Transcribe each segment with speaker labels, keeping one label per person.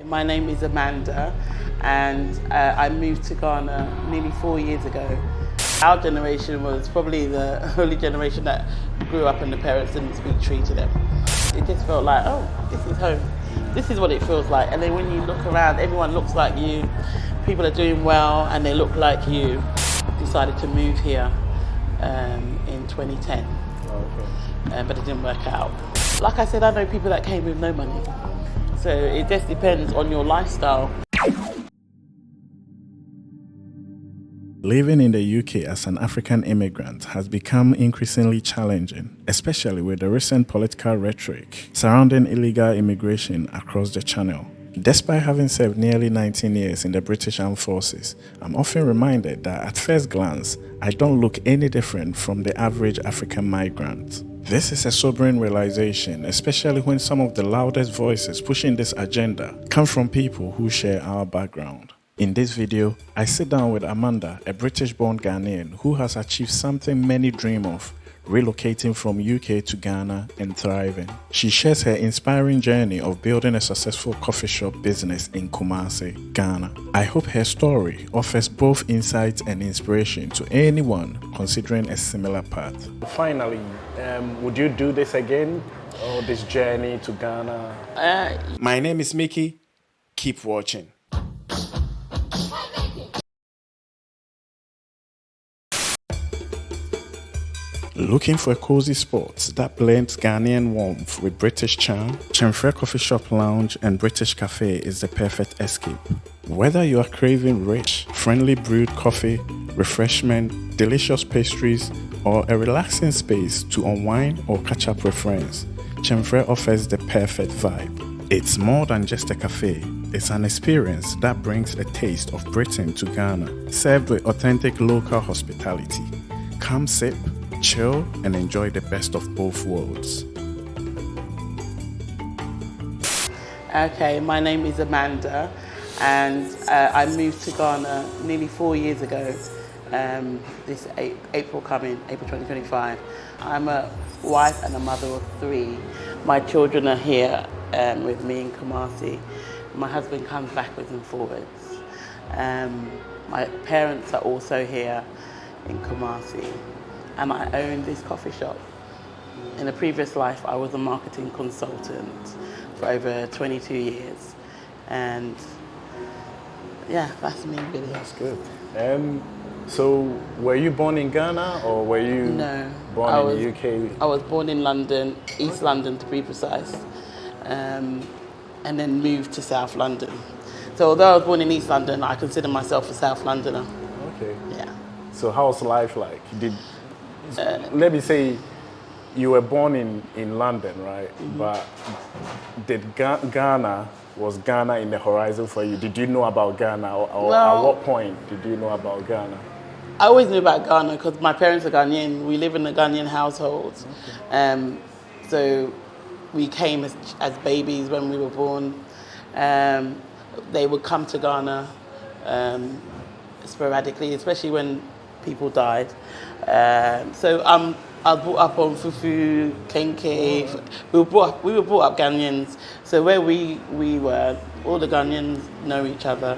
Speaker 1: My name is Amanda and I moved to Ghana nearly 4 years ago. Our generation was probably the only generation that grew up and the parents didn't speak Tree to them. It just felt like, oh, this is home. This is what it feels like. And then when you look around, everyone looks like you. People are doing well and they look like you. Decided to move here in 2010, but it didn't work out. Like I said, I know people that came with no money. So it just depends on your lifestyle.
Speaker 2: Living in the UK as an African immigrant has become increasingly challenging, especially with the recent political rhetoric surrounding illegal immigration across the Channel. Despite having served nearly 19 years in the British Armed Forces, I'm often reminded that at first glance, I don't look any different from the average African migrant. This is a sobering realization, especially when some of the loudest voices pushing this agenda come from people who share our background. In this video, I sit down with Amanda, a British-born Ghanaian who has achieved something many dream of, relocating from UK to Ghana and thriving. She shares her inspiring journey of building a successful coffee shop business in Kumasi, Ghana. I hope her story offers both insight and inspiration to anyone considering a similar path. Finally, would you do this again, or this journey to Ghana? My name is Mickey. Keep watching. Looking for a cozy spot that blends Ghanaian warmth with British charm? Chemfre Coffee Shop Lounge and British Cafe is the perfect escape. Whether you are craving rich, friendly brewed coffee, refreshment, delicious pastries, or a relaxing space to unwind or catch up with friends, Chemfre offers the perfect vibe. It's more than just a cafe. It's an experience that brings a taste of Britain to Ghana, served with authentic local hospitality. Come sip, chill, and enjoy the best of both worlds.
Speaker 1: Okay, my name is Amanda and I moved to Ghana nearly 4 years ago. This April 2025. I'm a wife and a mother of 3. My children are here with me in Kumasi. My husband comes backwards and forwards. My parents are also here in Kumasi. And I own this coffee shop. In a previous life, I was a marketing consultant for over 22 years. And yeah, that's me really.
Speaker 2: That's good. So were you born in Ghana or were you born in the UK?
Speaker 1: I was born in London, East London to be precise, and then moved to South London. So although I was born in East London, I consider myself a South Londoner.
Speaker 2: Okay.
Speaker 1: Yeah.
Speaker 2: So how's life like? Let me say you were born in London, right? Mm-hmm. But was Ghana in the horizon for you? Did you know about Ghana or at what point did you know about Ghana?
Speaker 1: I always knew about Ghana because my parents are Ghanaian. We live in a Ghanaian household. Okay. So we came as babies when we were born. They would come to Ghana sporadically, especially when people died. So I was brought up on fufu, kenke. We were brought up Ghanaians. So where we were, all the Ghanaians know each other.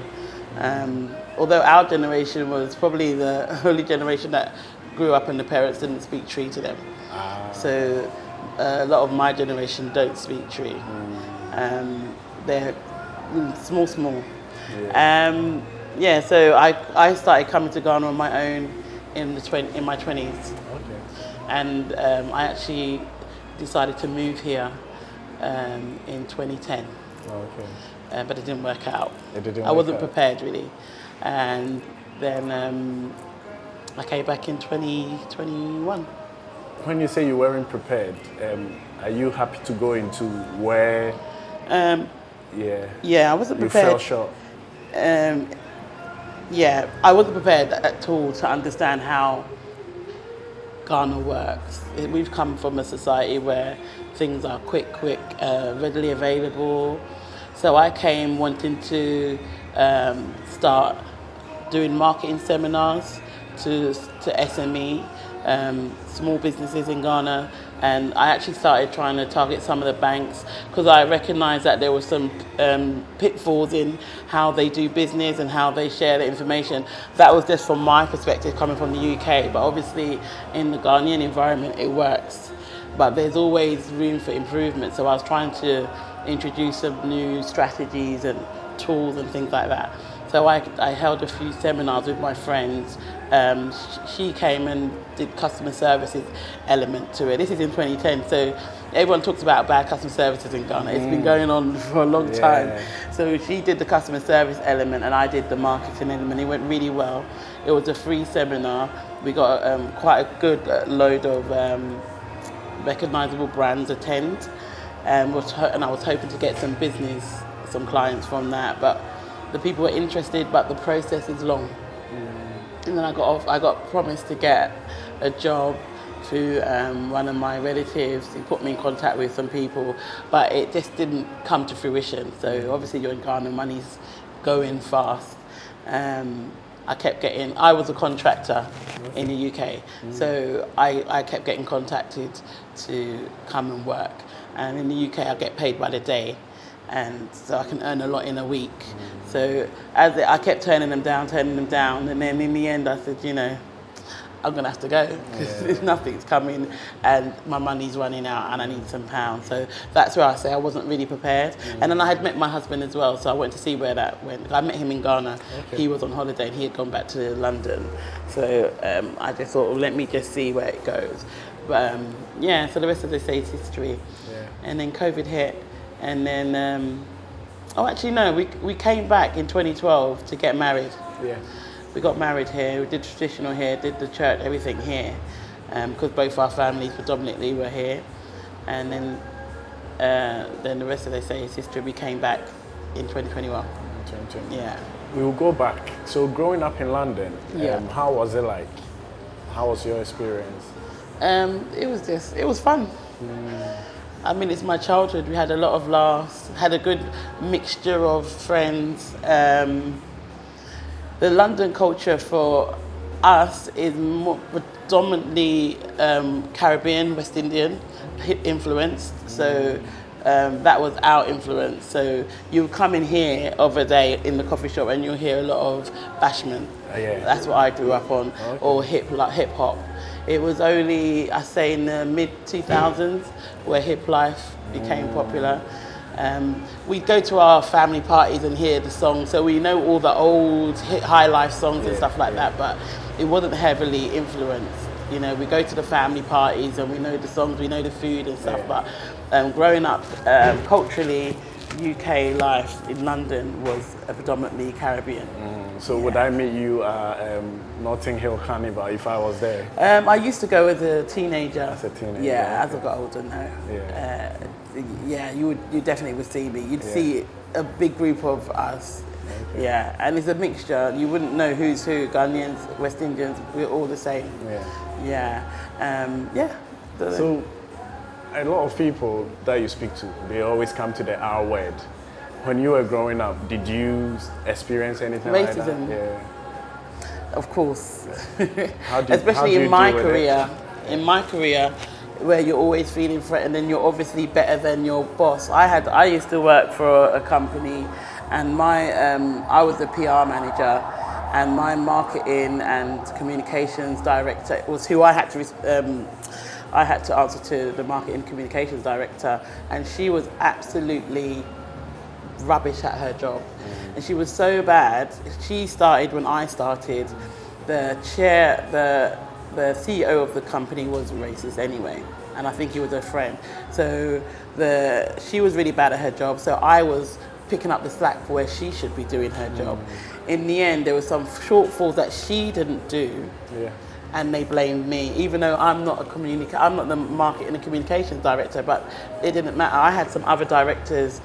Speaker 1: Although our generation was probably the only generation that grew up and the parents didn't speak Tree to them. So a lot of my generation don't speak Tree. They're small. Yeah. So I started coming to Ghana on my own in my 20s.
Speaker 2: Okay.
Speaker 1: And I actually decided to move here in 2010.
Speaker 2: Okay.
Speaker 1: But it didn't work out.
Speaker 2: I
Speaker 1: wasn't prepared really. And then I came back in 2021.
Speaker 2: When you say you weren't prepared, are you happy to go into where?
Speaker 1: Yeah, I wasn't prepared.
Speaker 2: You fell short.
Speaker 1: Yeah, I wasn't prepared at all to understand how Ghana works. We've come from a society where things are quick, readily available. So I came wanting to start doing marketing seminars to SME small businesses in Ghana, and I actually started trying to target some of the banks because I recognised that there were some pitfalls in how they do business and how they share the information. That was just from my perspective coming from the UK, but obviously in the Ghanaian environment it works. But there's always room for improvement, so I was trying to introduce some new strategies and tools and things like that. So I held a few seminars with my friends. She came and did customer services element to it. This is in 2010, so everyone talks about bad customer services in Ghana. It's been going on for a long time. So she did the customer service element and I did the marketing element. It went really well. It was a free seminar. We got quite a good load of recognisable brands attend. And I was hoping to get some clients from that, but the people were interested, but the process is long. And then I got promised to get a job through one of my relatives. He put me in contact with some people, but it just didn't come to fruition. So obviously you're in Ghana, money's going fast. I was a contractor in the UK, so I kept getting contacted to come and work. And in the UK, I get paid by the day, and so I can earn a lot in a week. So I kept turning them down, and then in the end, I said, I'm gonna have to go because nothing's coming, and my money's running out, and I need some pounds. So that's where I say I wasn't really prepared. And then I had met my husband as well, so I went to see where that went. I met him in Ghana. He was on holiday, and he had gone back to London. So I just thought, well, let me just see where it goes. But so the rest of this is history. And then COVID hit, and then we came back in 2012 to get married. We got married here. We did traditional here, did the church, everything here, because both our families predominantly were here. And then the rest of this is history. We came back in 2021.
Speaker 2: 2020.
Speaker 1: Yeah.
Speaker 2: We will go back. So growing up in London, how was it like? How was your experience?
Speaker 1: It was fun. I mean, it's my childhood. We had a lot of laughs, had a good mixture of friends. The London culture for us is more predominantly Caribbean, West Indian influenced. So that was our influence. So you come in here of a day in the coffee shop and you'll hear a lot of bashment. That's what I grew up on, or hip hop. It was only, I say, in the mid-2000s where hip life became popular. We'd go to our family parties and hear the songs, so we know all the old high life songs and stuff like that, but it wasn't heavily influenced. We go to the family parties and we know the songs, we know the food and stuff, but growing up culturally, UK life in London was predominantly Caribbean.
Speaker 2: So would I meet you at Notting Hill Carnival if I was there?
Speaker 1: I used to go as a teenager.
Speaker 2: As a teenager?
Speaker 1: Yeah, as I got older now. You definitely would see me. You'd see a big group of us. Yeah, and it's a mixture. You wouldn't know who's who. Ghanaians, West Indians, we're all the same.
Speaker 2: So a lot of people that you speak to, they always come to the R word. When you were growing up, did you experience anything
Speaker 1: racism?
Speaker 2: Like that?
Speaker 1: Of course.
Speaker 2: Especially
Speaker 1: in my career. In my career, where you're always feeling threatened and you're obviously better than your boss. I used to work for a company, and I was the PR manager, and my marketing and communications director was who I had to answer to, the marketing communications director, and she was absolutely rubbish at her job. And she was so bad. She started when I started. The CEO of the company was racist anyway, and I think he was her friend. So she was really bad at her job, so I was picking up the slack for where she should be doing her job. In the end, there were some shortfalls that she didn't do, and they blamed me, even though I'm not the marketing and communications director, but it didn't matter. I had some other directors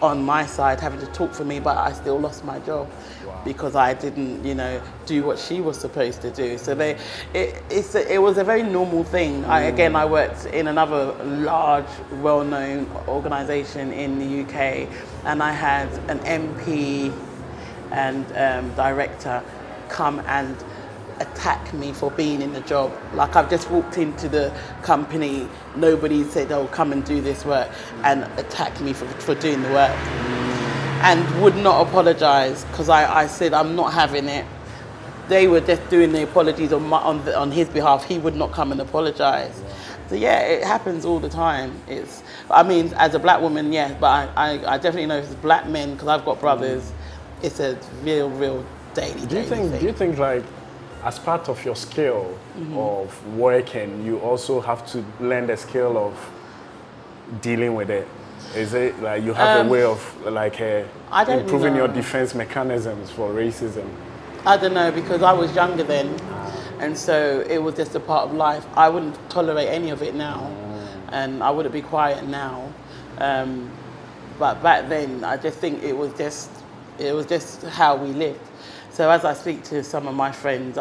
Speaker 1: on my side having to talk for me, but I still lost my job because I didn't, do what she was supposed to do. So it was a very normal thing. I worked in another large, well-known organisation in the UK, and I had an MP and director come and attack me for being in the job. Like I've just walked into the company, nobody said, oh, come and do this work, and attack me for doing the work. And would not apologise because I said I'm not having it. They were just doing the apologies on his behalf. He would not come and apologise. So yeah, it happens all the time. I mean, as a black woman, yeah, but I definitely know if it's black men, because I've got brothers, it's a real daily thing.
Speaker 2: Do you think like, as part of your skill of working, you also have to learn the skill of dealing with it? Is it like you have a way of like improving your defense mechanisms for racism?
Speaker 1: I don't know, because I was younger then, and so it was just a part of life. I wouldn't tolerate any of it now, and I wouldn't be quiet now. But back then, I just think it was just how we lived. So as I speak to some of my friends,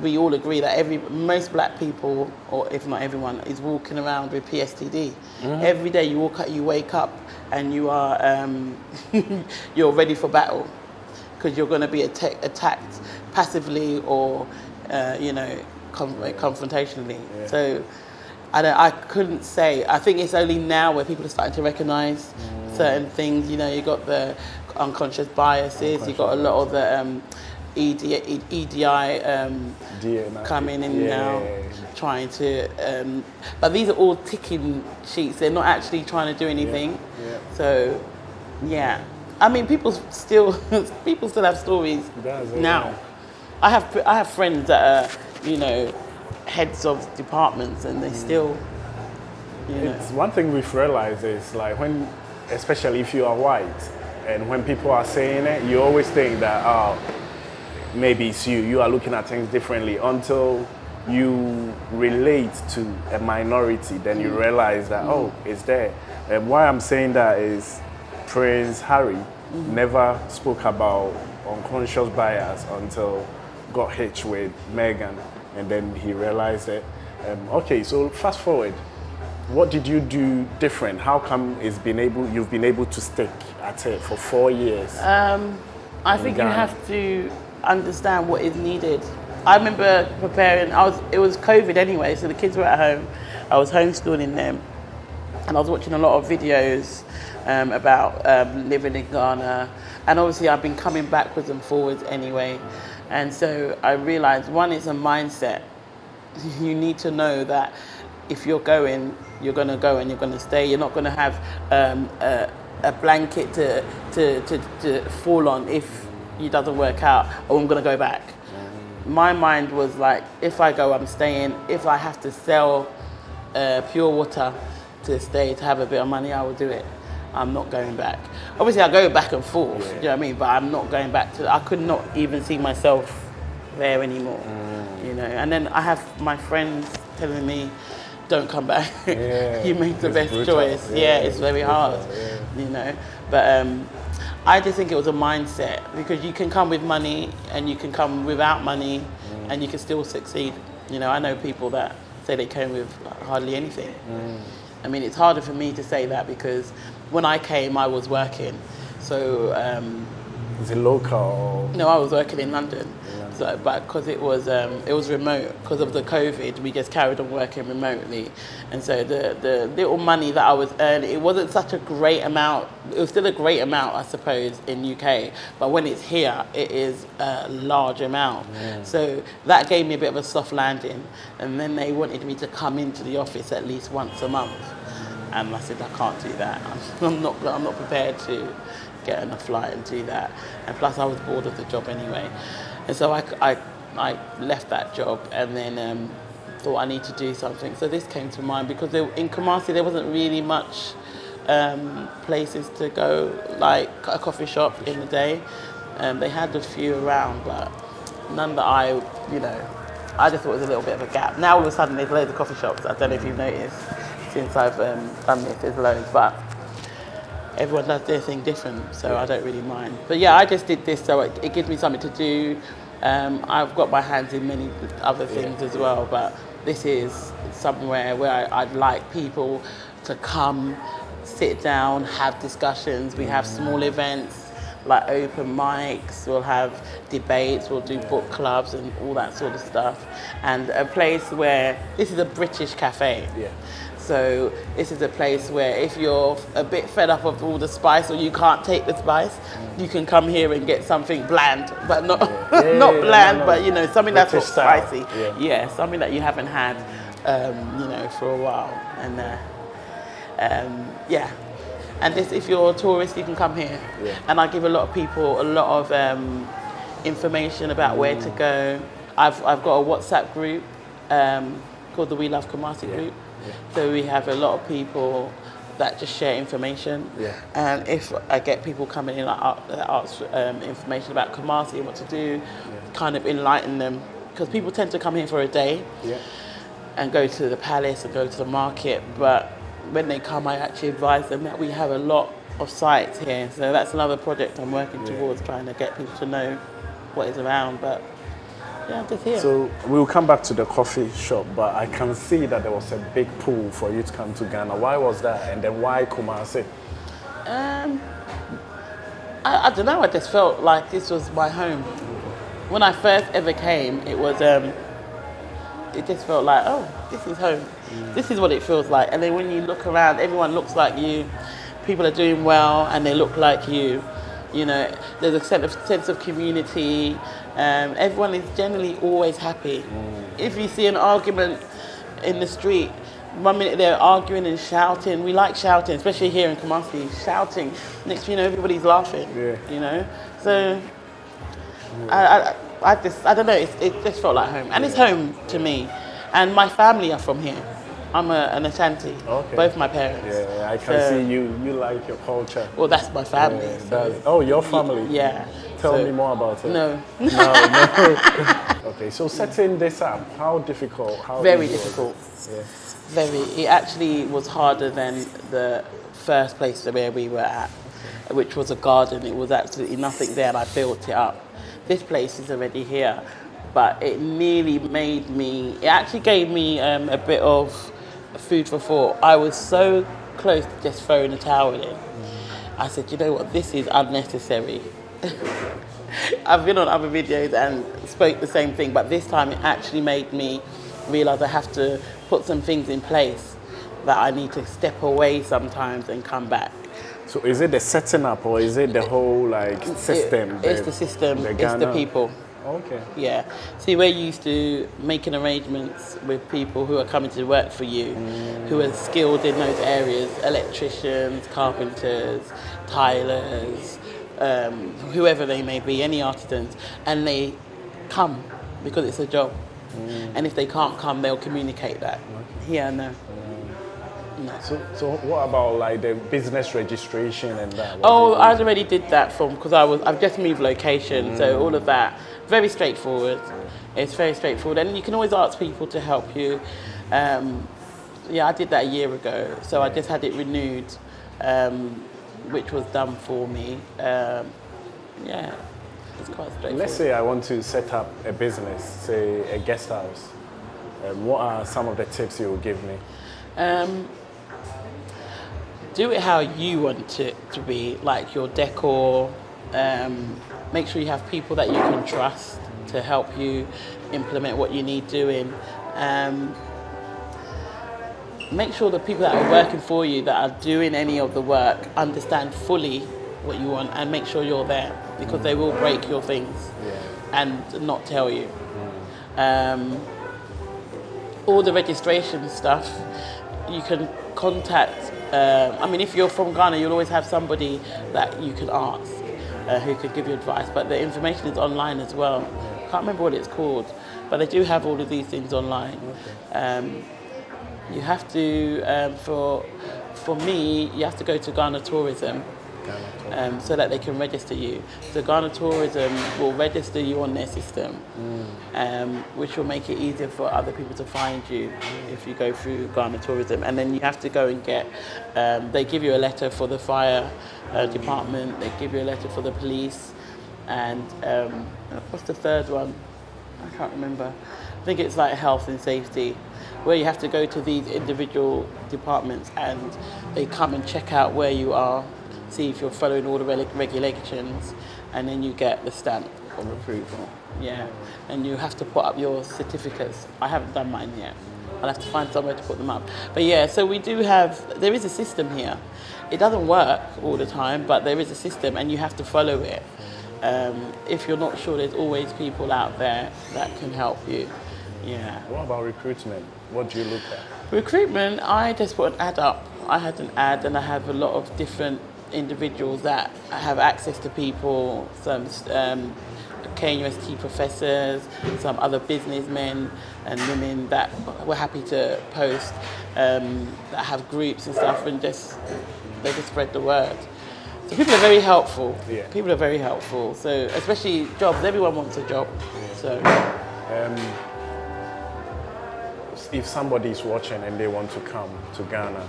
Speaker 1: we all agree that most black people, or if not everyone, is walking around with PTSD. Every day you wake up and you are you're ready for battle, because you're going to be attacked passively or confrontationally. Yeah. So I couldn't say. I think it's only now where people are starting to recognise certain things. You know, you got the unconscious biases. You got a lot of the EDI coming in now, trying to. But these are all ticking sheets. They're not actually trying to do anything. Yeah. So, yeah. I mean, people still have stories now. Yeah. I have friends that are, heads of departments, and they still,
Speaker 2: It's one thing we've realized is like especially if you are white, and when people are saying it, you always think that maybe it's you are looking at things differently until you relate to a minority. Then you realize that it's there. And why I'm saying that is, Prince Harry never spoke about unconscious bias until got hitched with Meghan, and then he realized it. Okay, so fast forward, what did you do different? How come you've been able to stick at it for 4 years?
Speaker 1: I think you have to understand what is needed. I remember preparing. It was COVID anyway, so the kids were at home. I was homeschooling them, and I was watching a lot of videos about living in Ghana, and obviously I've been coming backwards and forwards anyway, and so I realized, one, is a mindset. You need to know that if you're going, you're going to go and you're going to stay. You're not going to have a blanket to fall on if it doesn't work out, or I'm going to go back. My mind was like, if I go, I'm staying. If I have to sell pure water to stay, to have a bit of money, I will do it. I'm not going back. Obviously, I go back and forth, do you know what I mean? But I'm not going back I could not even see myself there anymore, And then I have my friends telling me, don't come back. You make the best choice. It's very hard, But I just think it was a mindset, because you can come with money and you can come without money and you can still succeed. I know people that say they came with hardly anything. I mean, it's harder for me to say that, because when I came, I was working. So,
Speaker 2: is it local?
Speaker 1: No, I was working in London. So, but because it was remote, because of the COVID, we just carried on working remotely. And so the little money that I was earning, it wasn't such a great amount. It was still a great amount, I suppose, in UK. But when it's here, it is a large amount. So that gave me a bit of a soft landing. And then they wanted me to come into the office at least once a month. And I said, I can't do that. I'm not prepared to get on a flight and do that. And plus, I was bored of the job anyway. And so I left that job, and then thought I need to do something. So this came to mind, because in Kumasi there wasn't really much places to go, like a coffee shop in the day. They had a few around, but none that I just thought it was a little bit of a gap. Now all of a sudden there's loads of coffee shops. I don't know if you've noticed since I've done this, there's loads, but everyone does their thing different, so I don't really mind. But yeah, I just did this so it gives me something to do. I've got my hands in many other things as well, but this is somewhere where I'd like people to come, sit down, have discussions. We have small events like open mics, we'll have debates, we'll do book clubs and all that sort of stuff. And a place where, this is a British cafe.
Speaker 2: Yeah.
Speaker 1: So this is a place where if you're a bit fed up of all the spice or you can't take the spice, you can come here and get something bland, but not not bland, but you know, something that's not spicy. Yeah, something that you haven't had, you know, for a while. And yeah. And this, if you're a tourist, you can come here. Yeah. And I give a lot of people a lot of information about where to go. I've got a WhatsApp group called the We Love Kumasi group. Yeah. So we have a lot of people that just share information. Yeah. And if I get people coming in that ask information about Kumasi and what to do, kind of enlighten them. Because people tend to come here for a day and go to the palace and go to the market. But when they come, I actually advise them that we have a lot of sites here. So that's another project I'm working towards, trying to get people to know what is around. But yeah, just here.
Speaker 2: So we'll come back to the coffee shop, but I can see that there was a big pull for you to come to Ghana. Why was that? And then why Kumasi?
Speaker 1: I don't know, I just felt like this was my home. When I first ever came, it was, it just felt like, oh, this is home. This is what it feels like. And then when you look around, everyone looks like you. People are doing well and they look like you. You know, there's a sense of community. Everyone is generally always happy. If you see an argument in the street, 1 minute they're arguing and shouting. We like shouting, especially here in Kumasi, shouting. Next thing you know, everybody's laughing, you know? So I don't know, it just felt like home. And it's home to me. And my family are from here. I'm an Ashanti, both my parents. Yeah, I can see you like your culture. Well, that's my family. Yeah,
Speaker 2: so. Your family?
Speaker 1: Yeah.
Speaker 2: Tell me more about it.
Speaker 1: No.
Speaker 2: Okay, so setting this up, how difficult?
Speaker 1: Very difficult. Yeah. Very. It actually was harder than the first place where we were at, which was a garden. It was absolutely nothing there and I built it up. This place is already here, but it nearly made me, it actually gave me a bit of food for thought. I was so close to just throwing the towel in. I said, you know what, this is unnecessary. I've been on other videos and spoke the same thing, but this time it actually made me realise I have to put some things in place, that I need to step away sometimes and come back.
Speaker 2: So is it the setting up or is it the whole like system?
Speaker 1: It's the system, it's the people.
Speaker 2: Okay.
Speaker 1: Yeah. See, we're used to making arrangements with people who are coming to work for you, who are skilled in those areas, electricians, carpenters, tilers, whoever they may be, any artisans, and they come because it's a job. And if they can't come, they'll communicate that. Here, no. No.
Speaker 2: So what about like the business registration and that?
Speaker 1: I already did that because I've just moved location, so all of that, very straightforward. It's very straightforward, and you can always ask people to help you. Yeah, I did that a year ago, so I just had it renewed, which was done for me. Yeah, it's quite straightforward.
Speaker 2: Let's say I want to set up a business, say a guest house. What are some of the tips you will give me?
Speaker 1: Do it how you want it to be, like your decor. Make sure you have people that you can trust to help you implement what you need doing. Make sure the people that are working for you, that are doing any of the work, understand fully what you want, and make sure you're there, because they will break your things and not tell you. All the registration stuff, you can contact, I mean, if you're from Ghana, you'll always have somebody that you can ask who could give you advice, but the information is online as well. Can't remember what it's called, but they do have all of these things online. You have to, for me, you have to go to Ghana Tourism. So that they can register you. So Ghana Tourism will register you on their system, which will make it easier for other people to find you if you go through Ghana Tourism. And then you have to go and get, they give you a letter for the fire department, they give you a letter for the police, and what's the third one? I can't remember. I think it's like health and safety, where you have to go to these individual departments and they come and check out where you are. see if you're following all the regulations, and then you get the stamp of approval. Yeah, and you have to put up your certificates. I haven't done mine yet. I'll have to find somewhere to put them up. But yeah, so there is a system here. It doesn't work all the time, but there is a system and you have to follow it. If you're not sure, there's always people out there that can help you. Yeah.
Speaker 2: What about recruitment? What do you look at?
Speaker 1: Recruitment, I just put an ad up. I had an ad and I have a lot of different individuals that have access to people, some KUST professors, some other businessmen and women that were happy to post, that have groups and stuff, and they just spread the word. So people are very helpful.
Speaker 2: Yeah.
Speaker 1: People are very helpful. So especially jobs, everyone wants a job.
Speaker 2: Yeah.
Speaker 1: So
Speaker 2: if somebody is watching and they want to come to Ghana,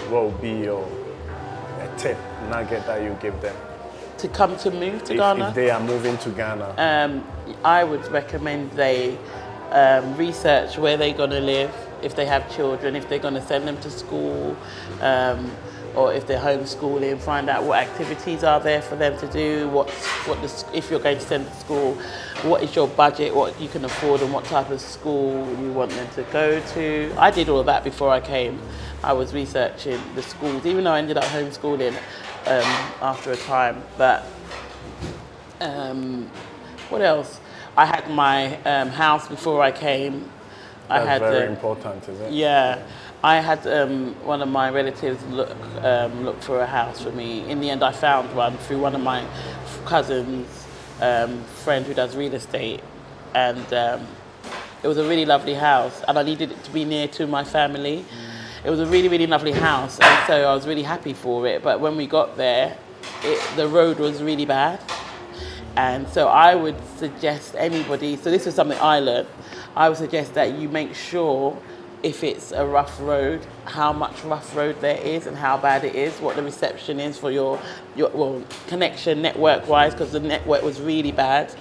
Speaker 2: what would be your tip, nugget that you give them?
Speaker 1: To move to Ghana?
Speaker 2: If they are moving to Ghana.
Speaker 1: I would recommend they research where they're going to live, if they have children, if they're going to send them to school, or if they're homeschooling, find out what activities are there for them to do, if you're going to send them to school, what is your budget, what you can afford, and what type of school you want them to go to. I did all of that before I came. I was researching the schools, even though I ended up homeschooling after a time. But what else? I had my house before I came.
Speaker 2: That's very important, is it?
Speaker 1: Yeah. I had one of my relatives look for a house for me. In the end, I found one through one of my cousins' friend who does real estate, and it was a really lovely house, and I needed it to be near to my family. It was a really, really lovely house, and so I was really happy for it. But when we got there, the road was really bad, and so I would suggest anybody. So this was something I learned. I would suggest that you make sure, if it's a rough road, how much rough road there is and how bad it is, what the reception is for your connection network-wise, because the network was really bad.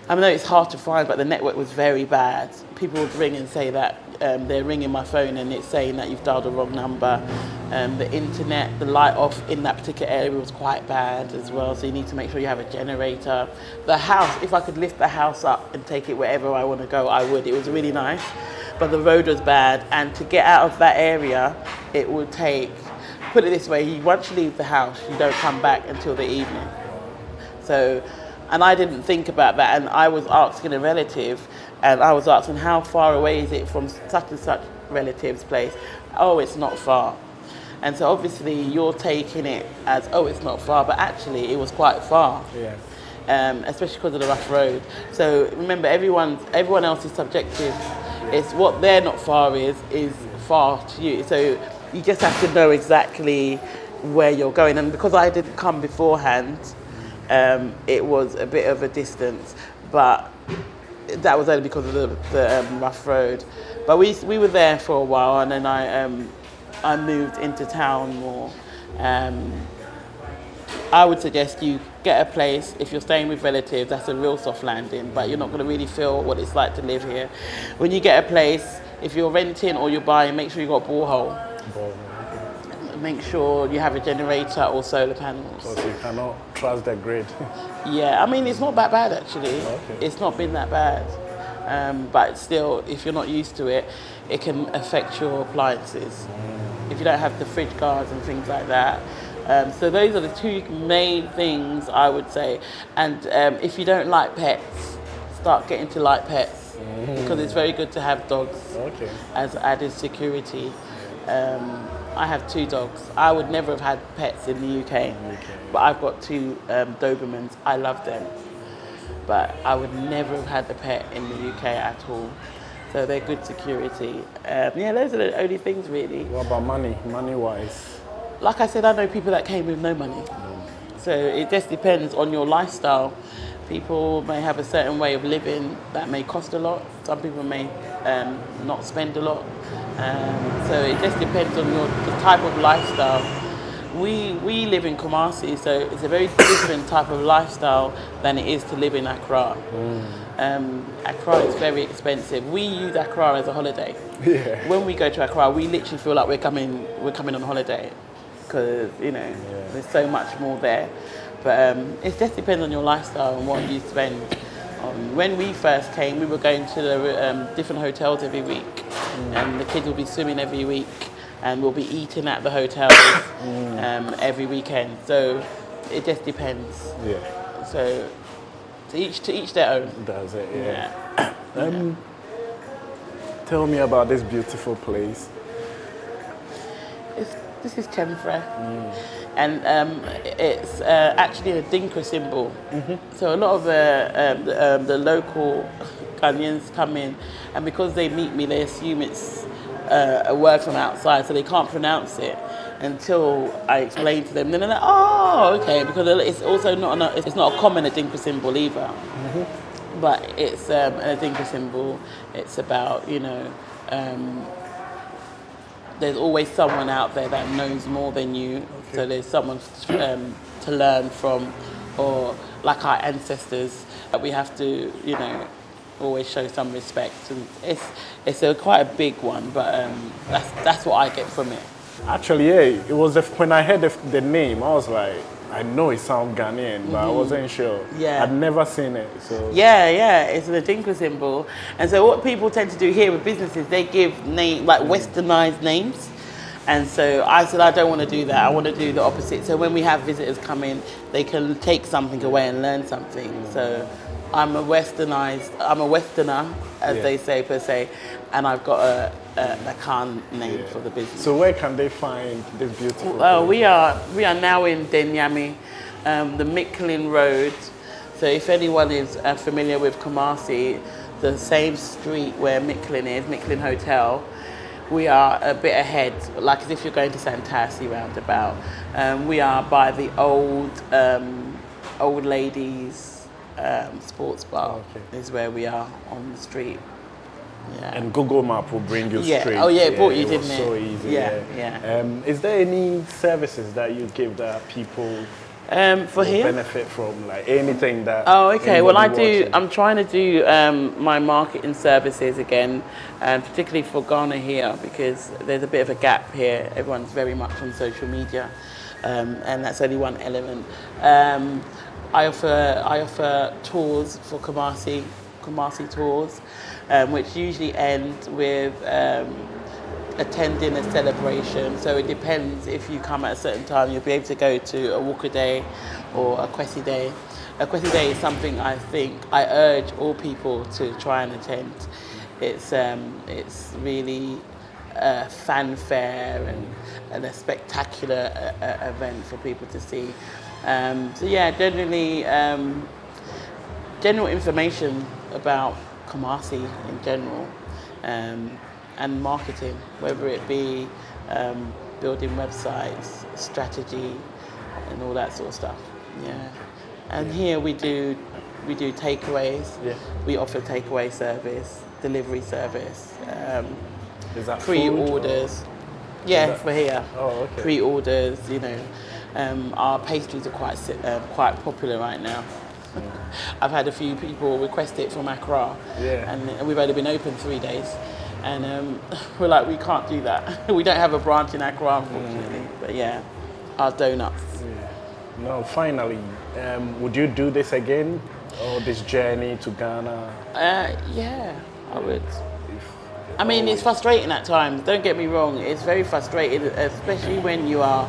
Speaker 1: I know it's hard to find, but the network was very bad. People would ring and say that they're ringing my phone and it's saying that you've dialed the wrong number. The internet, the light off in that particular area was quite bad as well, so you need to make sure you have a generator. The house, if I could lift the house up and take it wherever I want to go, I would. It was really nice. But the road was bad, and to get out of that area, it would take, put it this way, once you leave the house, you don't come back until the evening. So, and I didn't think about that, and I was asking a relative, and I was asking how far away is it from such and such relative's place? Oh, it's not far. And so obviously you're taking it as, oh, it's not far, but actually it was quite far. Yeah. Especially because of the rough road. So remember, everyone else is subjective. It's what they're not far is far to you. So you just have to know exactly where you're going. And because I didn't come beforehand, it was a bit of a distance. But that was only because of the rough road. But we were there for a while, and then I moved into town more. I would suggest you get a place. If you're staying with relatives, that's a real soft landing, but you're not going to really feel what it's like to live here. When you get a place, if you're renting or you're buying, make sure you've got a borehole. Make sure you have a generator or solar panels.
Speaker 2: So you cannot trust the grid.
Speaker 1: Yeah, I mean, it's not that bad actually.
Speaker 2: Okay.
Speaker 1: It's not been that bad. But still, if you're not used to it, it can affect your appliances. If you don't have the fridge guards and things like that. So those are the two main things I would say. And if you don't like pets, start getting to like pets, because it's very good to have dogs as added security. I have 2 dogs. I would never have had pets in the UK, but I've got 2 Dobermans. I love them, but I would never have had a pet in the UK at all. So they're good security. Yeah, those are the only things really.
Speaker 2: What about money, money-wise?
Speaker 1: Like I said, I know people that came with no money. So it just depends on your lifestyle. People may have a certain way of living that may cost a lot. Some people may not spend a lot. So it just depends on the type of lifestyle. We live in Kumasi, so it's a very different type of lifestyle than it is to live in Accra. Accra is very expensive. We use Accra as a holiday. Yeah. When we go to Accra, we literally feel like we're coming on holiday, because, there's so much more there. But it just depends on your lifestyle and what you spend on. When we first came, we were going to the different hotels every week, and the kids will be swimming every week, and we'll be eating at the hotels every weekend. So it just depends.
Speaker 2: Yeah.
Speaker 1: So to each their own.
Speaker 2: Does it? Yeah. Tell me about this beautiful place.
Speaker 1: This is Chemfre, and it's actually a Dinka symbol. So a lot of the local Ghanaians come in, and because they meet me, they assume it's a word from outside, so they can't pronounce it until I explain to them. Then they're like, "Oh, okay," because it's also it's not a common Dinka symbol either. But it's a Dinka symbol. It's about there's always someone out there that knows more than you. Okay. So there's someone to learn from, or like our ancestors, that we have to, always show some respect. And it's quite a big one, but that's what I get from it.
Speaker 2: Actually, yeah, it was when I heard the name, I was like, I know it sounds Ghanaian, but I wasn't sure.
Speaker 1: Yeah.
Speaker 2: I'd never seen it. So
Speaker 1: yeah, it's an Dinka symbol. And so what people tend to do here with businesses, they give westernized names. And so I said, I don't want to do that. I want to do the opposite. So when we have visitors come in, they can take something away and learn something. So I'm a Westerner, as they say per se, and I've got a Khan name for the business.
Speaker 2: So where can they find this beautiful
Speaker 1: place? We are now in Denyami, the Micklin Road. So if anyone is familiar with Kumasi, the same street where Micklin is, Micklin Hotel, we are a bit ahead, like as if you're going to Santasi roundabout. We are by the old ladies sports bar. Is where we are on the street. Yeah.
Speaker 2: And Google Map will bring you straight.
Speaker 1: Oh yeah, it brought you, didn't it?
Speaker 2: So easy.
Speaker 1: Yeah.
Speaker 2: Is there any services that you give that people
Speaker 1: for here
Speaker 2: benefit from, like anything that?
Speaker 1: Oh, okay. Well,
Speaker 2: watching?
Speaker 1: I'm trying to do my marketing services again, particularly for Ghana here, because there's a bit of a gap here. Everyone's very much on social media, and that's only one element. I offer tours for Kumasi tours, which usually end with attending a celebration. So it depends. If you come at a certain time, you'll be able to go to a Walker Day or a Kwesi Day. A Kwesi Day is something I urge all people to try and attend. It's really a fanfare and a spectacular event for people to see. So yeah, generally, general information about Kumasi in general, and marketing, whether it be building websites, strategy, and all that sort of stuff. Yeah, and here we do takeaways. Yeah. We offer takeaway service, delivery service.
Speaker 2: Is that
Speaker 1: pre-orders? Yeah, for here.
Speaker 2: Oh, okay.
Speaker 1: Pre-orders, our pastries are quite popular right now. I've had a few people request it from Accra, and we've only been open 3 days, and we're like, we can't do that. We don't have a branch in Accra, unfortunately. But yeah, our donuts.
Speaker 2: Yeah. No, finally, would you do this again, or this journey to Ghana?
Speaker 1: Yeah, I would. I mean, it's frustrating at times, don't get me wrong. It's very frustrating, especially when you are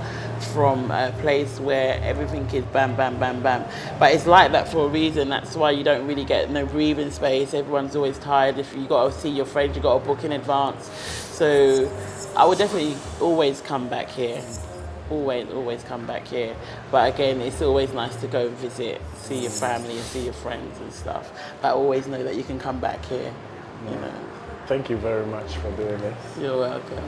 Speaker 1: from a place where everything is bam, bam, bam, bam. But it's like that for a reason. That's why you don't really get no breathing space. Everyone's always tired. If you got to see your friends, you got to book in advance. So I would definitely always come back here. Always come back here. But again, it's always nice to go and visit, see your family and see your friends and stuff. But always know that you can come back here,
Speaker 2: Thank you very much for doing this.
Speaker 1: You're welcome.